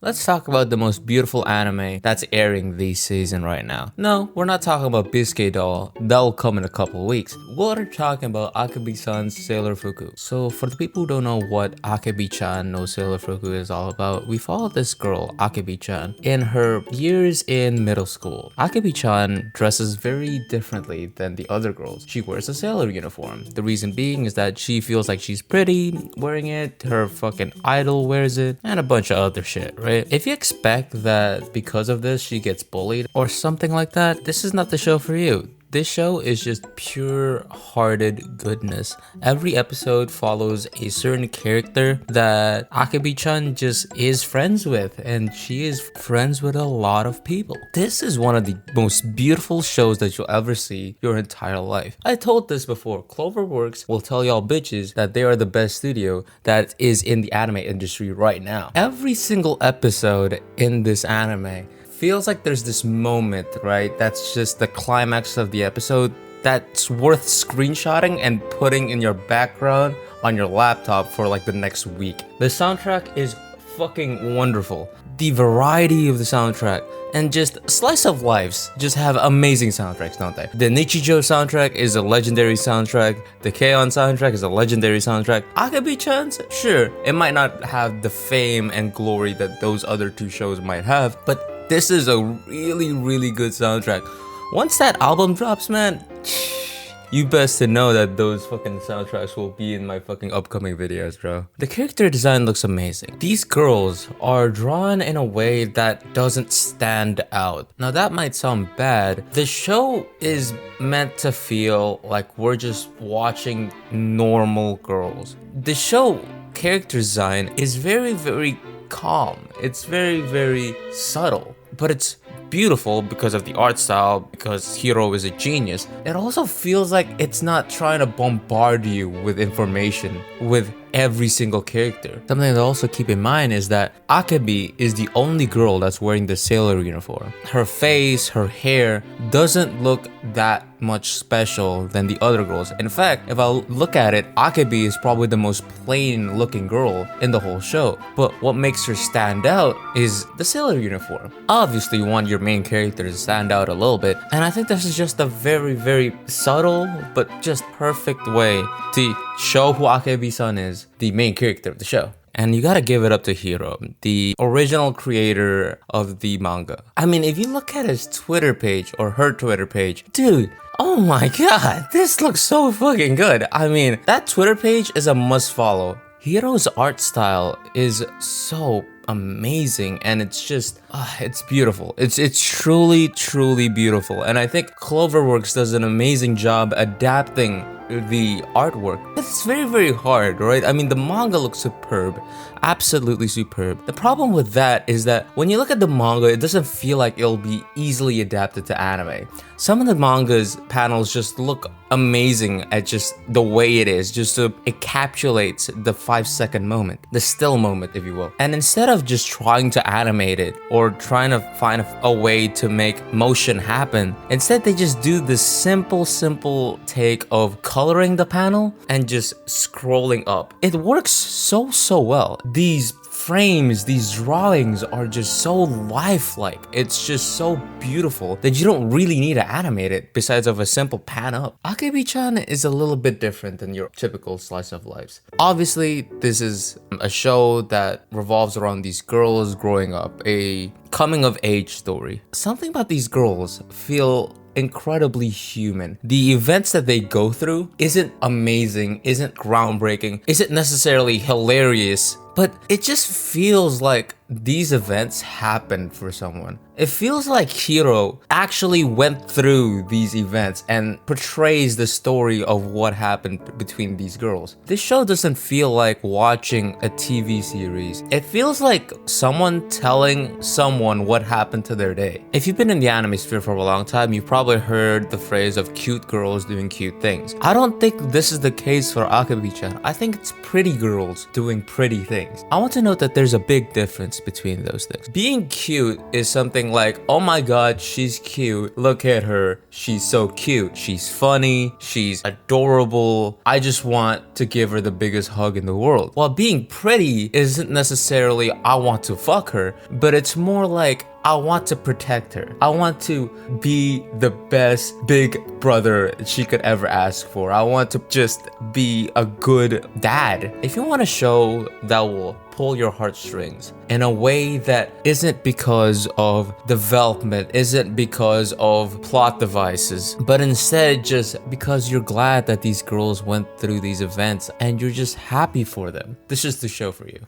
Let's talk about the most beautiful anime that's airing this season right now. No, we're not talking about Biscuit Doll. That'll come in a couple of weeks. We're talking about Akebi-chan's sailor-fuku. So for the people who don't know what Akebi-chan no sailor-fuku is all about, we follow this girl, Akebi-chan, in her years in middle school. Akebi-chan dresses very differently than the other girls. She wears a sailor uniform. The reason being is that she feels like she's pretty wearing it, her fucking idol wears it, and a bunch of other shit, right? If you expect that because of this she gets bullied or something like that, this is not the show for you. This show is just pure-hearted goodness. Every episode follows a certain character that Akebi-chan just is friends with, and she is friends with a lot of people. This is one of the most beautiful shows that you'll ever see your entire life. I told this before, Cloverworks will tell y'all bitches that they are the best studio that is in the anime industry right now. Every single episode in this anime feels like there's this moment, right? That's just the climax of the episode that's worth screenshotting and putting in your background on your laptop for like the next week. The soundtrack is fucking wonderful. The variety of the soundtrack and just slice of lives just have amazing soundtracks, don't they? The Nichijou soundtrack is a legendary soundtrack. The K-On! Soundtrack is a legendary soundtrack. Akebi-chan's, sure, it might not have the fame and glory that those other two shows might have, but this is a really good soundtrack. Once that album drops, man, you best to know that those fucking soundtracks will be in my fucking upcoming videos, bro. The character design looks amazing. These girls are drawn in a way that doesn't stand out. Now that might sound bad. The show is meant to feel like we're just watching normal girls. The show character design is very calm. It's very subtle, but it's beautiful because of the art style, because Hiro is a genius. It also feels like it's not trying to bombard you with information with every single character. Something to also keep in mind is that Akebi is the only girl that's wearing the sailor uniform. Her face, her hair doesn't look that much special than the other girls. In fact, if I look at it, Akebi is probably the most plain looking girl in the whole show. But what makes her stand out is the sailor uniform. Obviously you want your main character to stand out a little bit, and I think this is just a very subtle but just perfect way to show who Akebi-san is, the main character of the show. And you gotta give it up to Hiro, the original creator of the manga. I mean, if you look at his Twitter page or her Twitter page, dude, oh my god, this looks so fucking good. I mean, that Twitter page is a must follow. Hiro's art style is so amazing, and it's just it's beautiful. It's truly beautiful, and I think Cloverworks does an amazing job adapting the artwork. It's very hard, right? I mean, the manga looks superb, absolutely superb. The problem with that is that when you look at the manga, it doesn't feel like it'll be easily adapted to anime. Some of the manga's panels just look amazing at just the way it is, just so it encapsulates the 5-second moment, the still moment, if you will. And instead of just trying to animate it or trying to find a way to make motion happen, instead they just do this simple take of coloring the panel and just scrolling up. It works so well. These frames, these drawings are just so lifelike. It's just so beautiful that you don't really need to animate it besides of a simple pan up. Akebi-chan is a little bit different than your typical slice of lives. Obviously, this is a show that revolves around these girls growing up, a coming of age story. Something about these girls feel incredibly human. The events that they go through isn't amazing, isn't groundbreaking, isn't necessarily hilarious, but it just feels like these events happened for someone. It feels like Hiro actually went through these events and portrays the story of what happened between these girls. This show doesn't feel like watching a TV series. It feels like someone telling someone what happened to their day. If you've been in the anime sphere for a long time, you've probably heard the phrase of cute girls doing cute things. I don't think this is the case for Akebi-chan. I think it's pretty girls doing pretty things. things. I want to note that there's a big difference between those things. Being cute is something like, oh my god, she's cute. Look at her. She's so cute. She's funny. She's adorable. I just want to give her the biggest hug in the world. While being pretty isn't necessarily, I want to fuck her, but it's more like, I want to protect her. I want to be the best big brother she could ever ask for. I want to just be a good dad. If you want a show that will pull your heartstrings in a way that isn't because of development, isn't because of plot devices, but instead just because you're glad that these girls went through these events and you're just happy for them, this is the show for you.